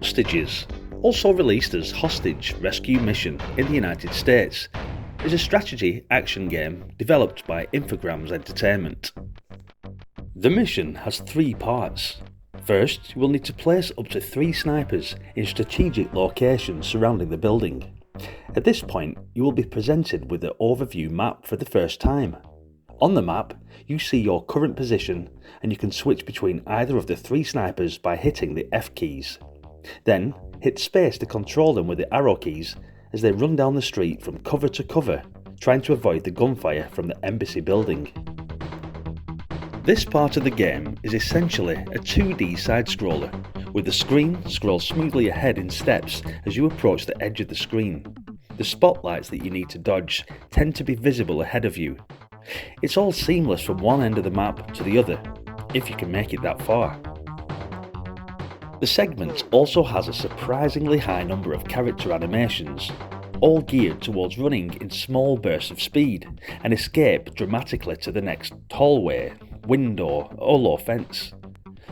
Hostages, also released as Hostage Rescue Mission in the United States, is a strategy action game developed by Infogrames Entertainment. The mission has 3 parts. First, you will need to place up to 3 snipers in strategic locations surrounding the building. At this point, you will be presented with the overview map for the first time. On the map, you see your current position and you can switch between either of the 3 snipers by hitting the F keys. Then, hit space to control them with the arrow keys as they run down the street from cover to cover, trying to avoid the gunfire from the embassy building. This part of the game is essentially a 2D side-scroller, with the screen scrolls smoothly ahead in steps as you approach the edge of the screen. The spotlights that you need to dodge tend to be visible ahead of you. It's all seamless from one end of the map to the other, if you can make it that far. The segment also has a surprisingly high number of character animations, all geared towards running in small bursts of speed and escape dramatically to the next hallway, window or low fence.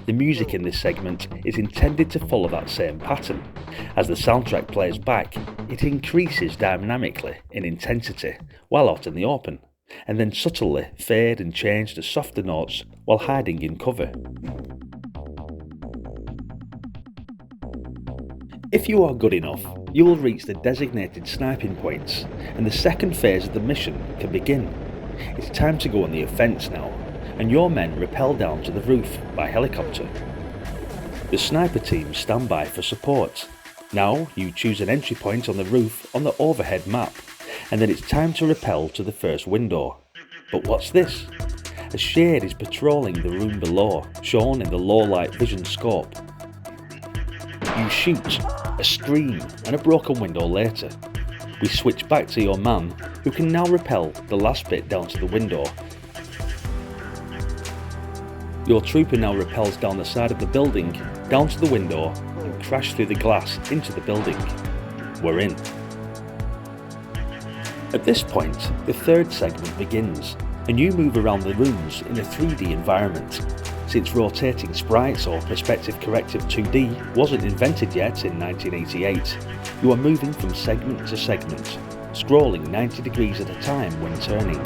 The music in this segment is intended to follow that same pattern. As the soundtrack plays back, it increases dynamically in intensity while out in the open, and then subtly fade and change to softer notes while hiding in cover. If you are good enough, you will reach the designated sniping points, and the second phase of the mission can begin. It's time to go on the offence now, and your men rappel down to the roof by helicopter. The sniper teams stand by for support. Now you choose an entry point on the roof on the overhead map, and then it's time to rappel to the first window. But what's this? A shade is patrolling the room below, shown in the low light vision scope. You shoot, a scream and a broken window later. We switch back to your man, who can now rappel the last bit down to the window. Your trooper now rappels down the side of the building, down to the window, and crashes through the glass into the building. We're in. At this point, the third segment begins, and you move around the rooms in a 3D environment. Since rotating sprites or perspective corrective 2D wasn't invented yet in 1988, you are moving from segment to segment, scrolling 90 degrees at a time when turning,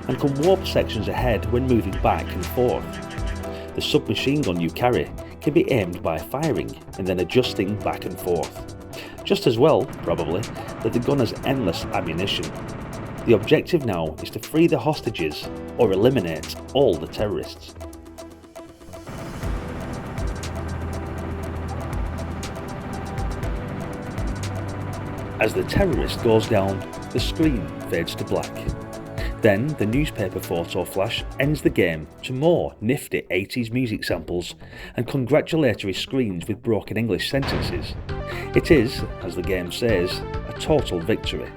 and can warp sections ahead when moving back and forth. The submachine gun you carry can be aimed by firing and then adjusting back and forth. Just as well, probably, that the gun has endless ammunition. The objective now is to free the hostages or eliminate all the terrorists. As the terrorist goes down, the screen fades to black. Then the newspaper photo flash ends the game to more nifty 80s music samples and congratulatory screens with broken English sentences. It is, as the game says, a total victory.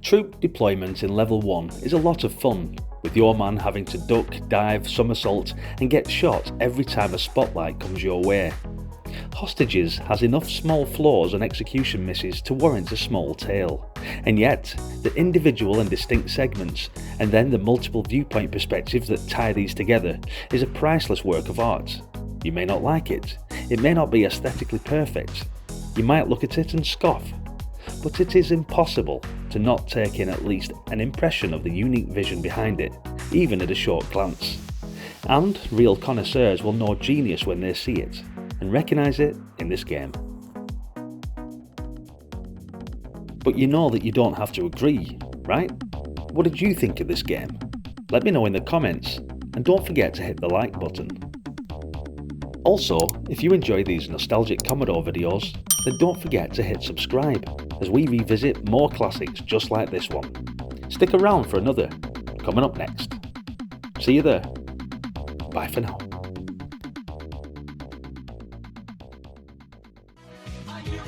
Troop deployment in level 1 is a lot of fun, with your man having to duck, dive, somersault and get shot every time a spotlight comes your way. Hostages has enough small flaws and execution misses to warrant a small tale, and yet the individual and distinct segments and then the multiple viewpoint perspectives that tie these together is a priceless work of art. You may not like it, it may not be aesthetically perfect, you might look at it and scoff, but it is impossible to not take in at least an impression of the unique vision behind it, even at a short glance. And real connoisseurs will know genius when they see it, and recognise it in this game. But you know that you don't have to agree, right? What did you think of this game? Let me know in the comments, and don't forget to hit the like button. Also, if you enjoy these nostalgic Commodore videos, then don't forget to hit subscribe, as we revisit more classics just like this one. Stick around for another, coming up next. See you there. Bye for now. Are you